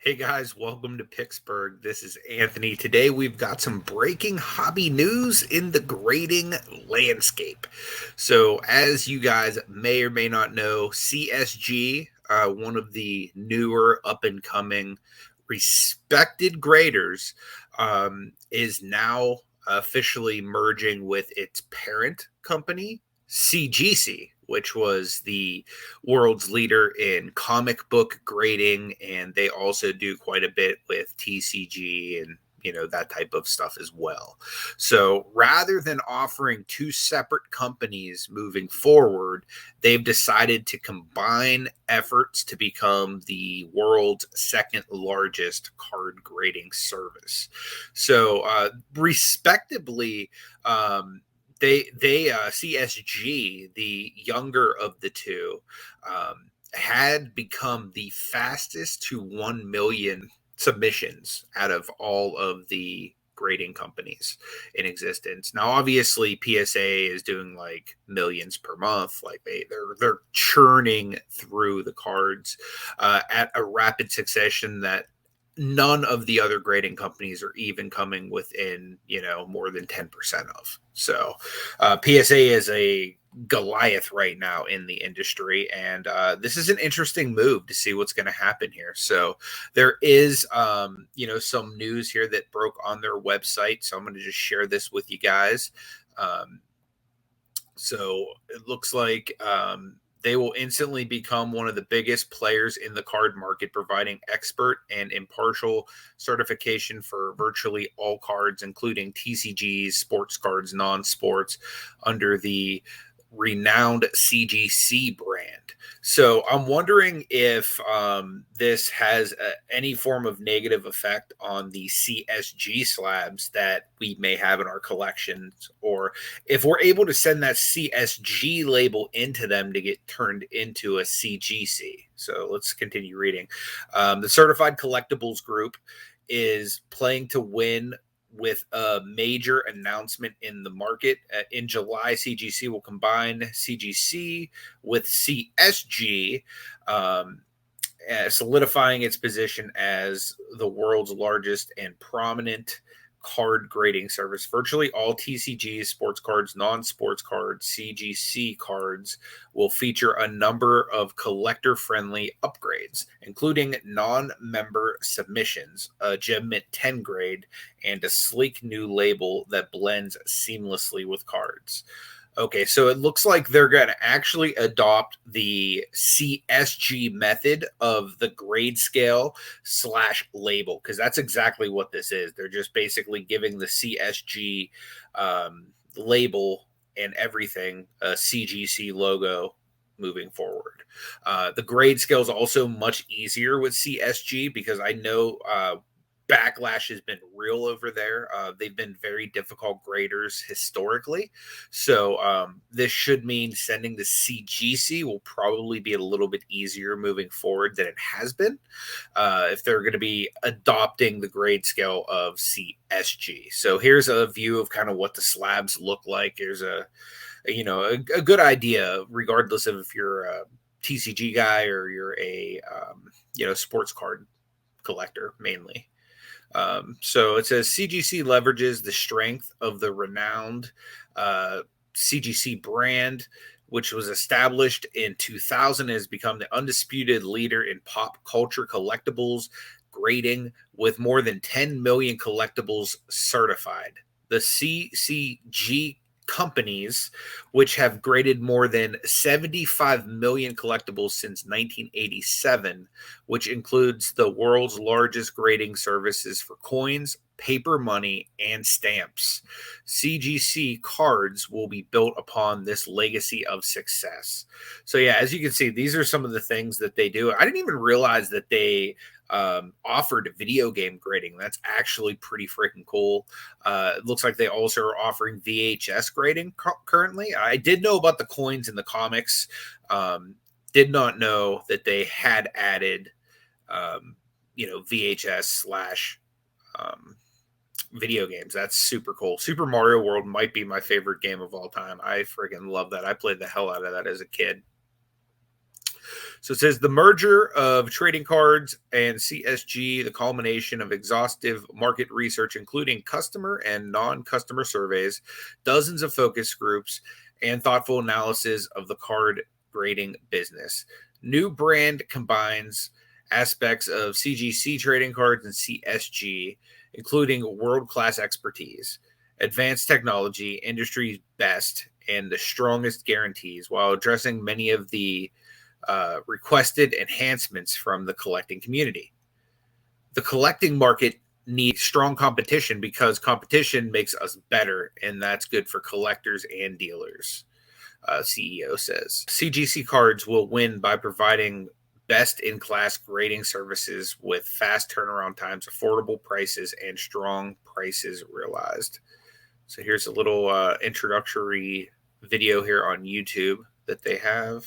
Hey guys, welcome to Picksburgh. This is Anthony. Today we've got some breaking hobby news in the grading landscape. So, as you guys may or may not know, CSG, one of the newer up and coming respected graders, is now officially merging with its parent company, CGC, which was the world's leader in comic book grading, and they also do quite a bit with TCG and that type of stuff as well. So rather than offering two separate companies moving forward, they've decided to combine efforts to become the world's second largest card grading service. So respectively, they CSG, the younger of the two, had become the fastest to 1 million submissions out of all of the grading companies in existence. Now, obviously, PSA is doing like millions per month. Like they're churning through the cards at a rapid succession that none of the other grading companies are even coming within, more than 10% of. So PSA is a Goliath right now in the industry, and this is an interesting move to see what's going to happen here. So there is, some news here that broke on their website. So I'm going to just share this with you guys. So it looks like they will instantly become one of the biggest players in the card market, providing expert and impartial certification for virtually all cards, including TCGs, sports cards, non-sports, under the renowned CGC brand. So I'm wondering if this has any form of negative effect on the CSG slabs that we may have in our collections, or if we're able to send that CSG label into them to get turned into a CGC. So let's continue reading. The Certified Collectibles Group is playing to win with a major announcement in the market. In July, CGC will combine CGC with CSG, solidifying its position as the world's largest and prominent card grading service. Virtually all TCGs, sports cards, non-sports cards, CGC cards will feature a number of collector-friendly upgrades, including non-member submissions, a Gem Mint 10 grade, and a sleek new label that blends seamlessly with cards. Okay, so it looks like they're going to actually adopt the CSG method of the grade scale / label, because that's exactly what this is. They're just basically giving the CSG label and everything a CGC logo moving forward. The grade scale is also much easier with CSG because I know backlash has been real over there. They've been very difficult graders historically. So this should mean sending the CGC will probably be a little bit easier moving forward than it has been if they're going to be adopting the grade scale of CSG. So here's a view of kind of what the slabs look like. Here's a good idea, regardless of if you're a TCG guy or you're a sports card collector mainly. So it says CGC leverages the strength of the renowned CGC brand, which was established in 2000 and has become the undisputed leader in pop culture collectibles grading with more than 10 million collectibles certified. The CCG companies, which have graded more than 75 million collectibles since 1987, which includes the world's largest grading services for coins, paper money, and stamps. CGC cards will be built upon this legacy of success. So yeah, as you can see, these are some of the things that they do. I didn't even realize that they offered video game grading. That's actually pretty freaking cool. It looks like they also are offering VHS grading currently. I did know about the coins in the comics. Did not know that they had added, VHS / video games. That's super cool. Super Mario World might be my favorite game of all time. I freaking love that. I played the hell out of that as a kid. So it says the merger of trading cards and CSG, the culmination of exhaustive market research, including customer and non-customer surveys, dozens of focus groups, and thoughtful analysis of the card grading business. New brand combines aspects of CGC trading cards and CSG, including world-class expertise, advanced technology, industry's best, and the strongest guarantees, while addressing many of the requested enhancements from the collecting community. The collecting market needs strong competition because competition makes us better, and that's good for collectors and dealers, CEO says. CGC cards will win by providing best-in-class grading services with fast turnaround times, affordable prices, and strong prices realized. So here's a little introductory video here on YouTube that they have.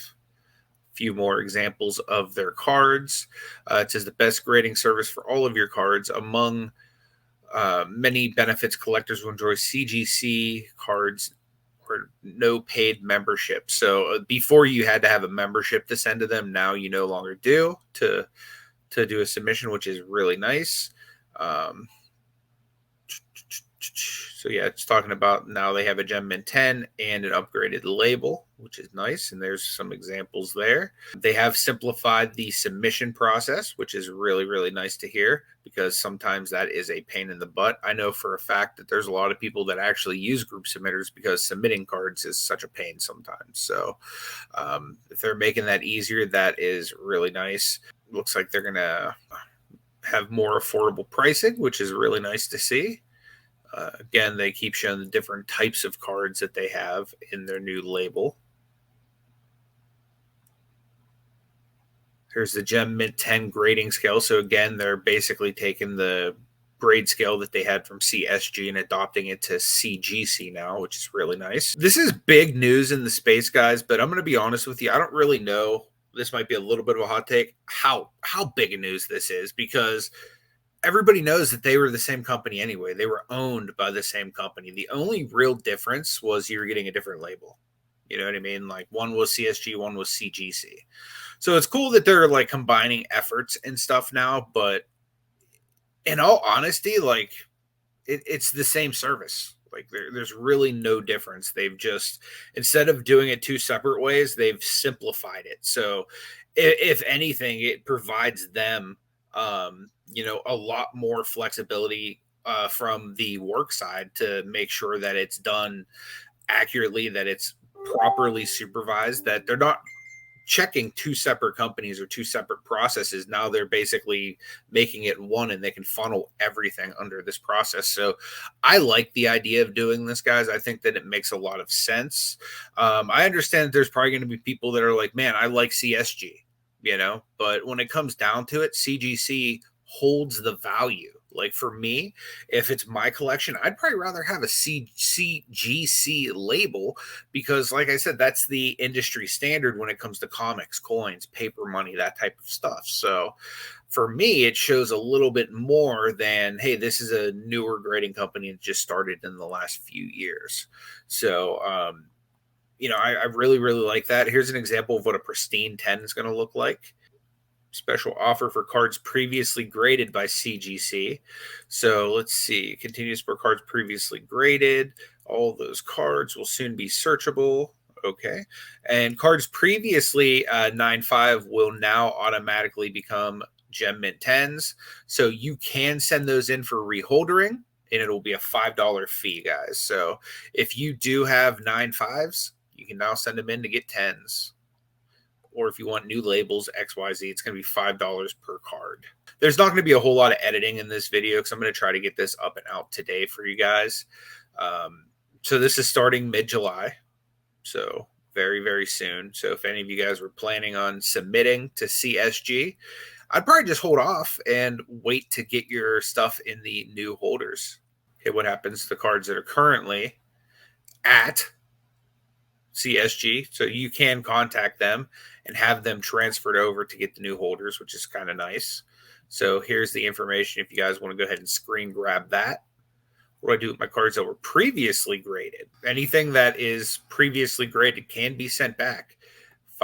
Few more examples of their cards. It says the best grading service for all of your cards. Among many benefits, collectors will enjoy CGC cards or no paid membership. So before you had to have a membership to send to them, now you no longer do to do a submission, which is really nice. So yeah, it's talking about now they have a Gem Mint 10 and an upgraded label, which is nice. And there's some examples there. They have simplified the submission process, which is really, really nice to hear because sometimes that is a pain in the butt. I know for a fact that there's a lot of people that actually use group submitters because submitting cards is such a pain sometimes. So if they're making that easier, that is really nice. Looks like they're going to have more affordable pricing, which is really nice to see. Again, they keep showing the different types of cards that they have in their new label. Here's the Gem Mint 10 grading scale. So again, they're basically taking the grade scale that they had from CSG and adopting it to CGC now, which is really nice. This is big news in the space, guys, but I'm going to be honest with you. I don't really know. This might be a little bit of a hot take. How big a news this is, because everybody knows that they were the same company anyway. They were owned by the same company. The only real difference was you were getting a different label. You know what I mean? Like one was CSG, one was CGC. So it's cool that they're like combining efforts and stuff now. But in all honesty, like it's the same service. Like there's really no difference. They've just, instead of doing it two separate ways, they've simplified it. So if anything, it provides them a lot more flexibility from the work side to make sure that it's done accurately, that it's properly supervised, that they're not checking two separate companies or two separate processes. Now they're basically making it one, and they can funnel everything under this process. So I like the idea of doing this, guys. I think that it makes a lot of sense. I understand that there's probably going to be people that are like, man, I like CSG, but when it comes down to it, CGC holds the value. Like for me, if it's my collection, I'd probably rather have a CGC label because, like I said, that's the industry standard when it comes to comics, coins, paper money, that type of stuff. So for me, it shows a little bit more than, hey, this is a newer grading company that just started in the last few years. So, I really, really like that. Here's an example of what a pristine 10 is going to look like. Special offer for cards previously graded by CGC. So let's see. Continuous for cards previously graded. All those cards will soon be searchable. Okay. And cards previously 9.5 will now automatically become Gem Mint 10s. So you can send those in for reholdering, and it'll be a $5 fee, guys. So if you do have 9.5s, you can now send them in to get 10s. Or if you want new labels, XYZ, it's going to be $5 per card. There's not going to be a whole lot of editing in this video because I'm going to try to get this up and out today for you guys. So this is starting mid-July. So very, very soon. So if any of you guys were planning on submitting to CSG, I'd probably just hold off and wait to get your stuff in the new holders. Okay, what happens to the cards that are currently at CSG? So you can contact them and have them transferred over to get the new holders, which is kind of nice. So here's the information if you guys want to go ahead and screen grab that. What do I do with my cards that were previously graded? Anything that is previously graded can be sent back.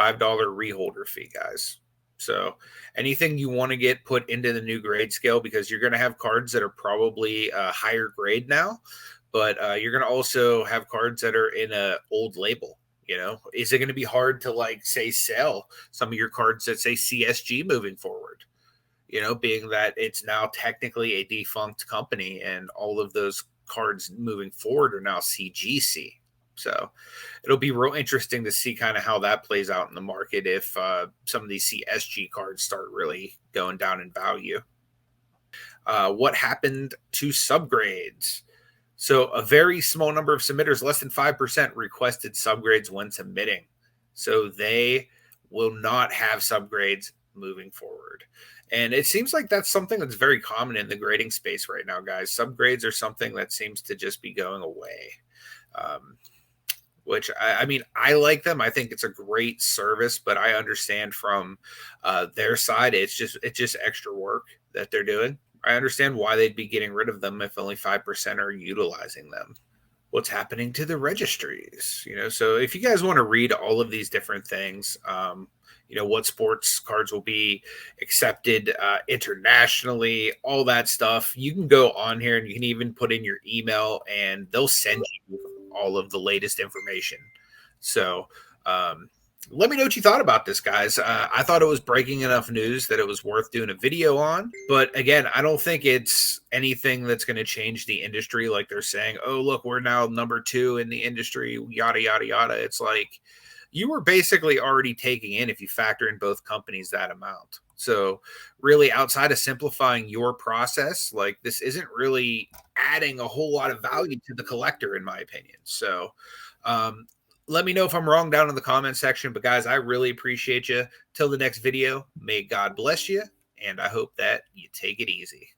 $5 reholder fee, guys. So anything you want to get put into the new grade scale, because you're going to have cards that are probably a higher grade now, but you're going to also have cards that are in a old label. You know, is it going to be hard to, like, say, sell some of your cards that say CSG moving forward? You know, being that it's now technically a defunct company and all of those cards moving forward are now CGC. So it'll be real interesting to see kind of how that plays out in the market if some of these CSG cards start really going down in value. What happened to subgrades? So a very small number of submitters, less than 5%, requested subgrades when submitting. So they will not have subgrades moving forward. And it seems like that's something that's very common in the grading space right now, guys. Subgrades are something that seems to just be going away. Which I mean, I like them. I think it's a great service, but I understand from their side, it's just extra work that they're doing. I understand why they'd be getting rid of them if only 5% are utilizing them. What's happening to the registries? You know, so if you guys want to read all of these different things, you know, what sports cards will be accepted internationally, all that stuff, you can go on here and you can even put in your email and they'll send you all of the latest information. So, let me know what you thought about this, guys. I thought it was breaking enough news that it was worth doing a video on. But again, I don't think it's anything that's going to change the industry. Like they're saying, oh, look, we're now number 2 in the industry, yada, yada, yada. It's like you were basically already taking in, if you factor in both companies, that amount. So really, outside of simplifying your process, like this isn't really adding a whole lot of value to the collector, in my opinion. So, let me know if I'm wrong down in the comment section. But guys, I really appreciate you. Till the next video, may God bless you, and I hope that you take it easy.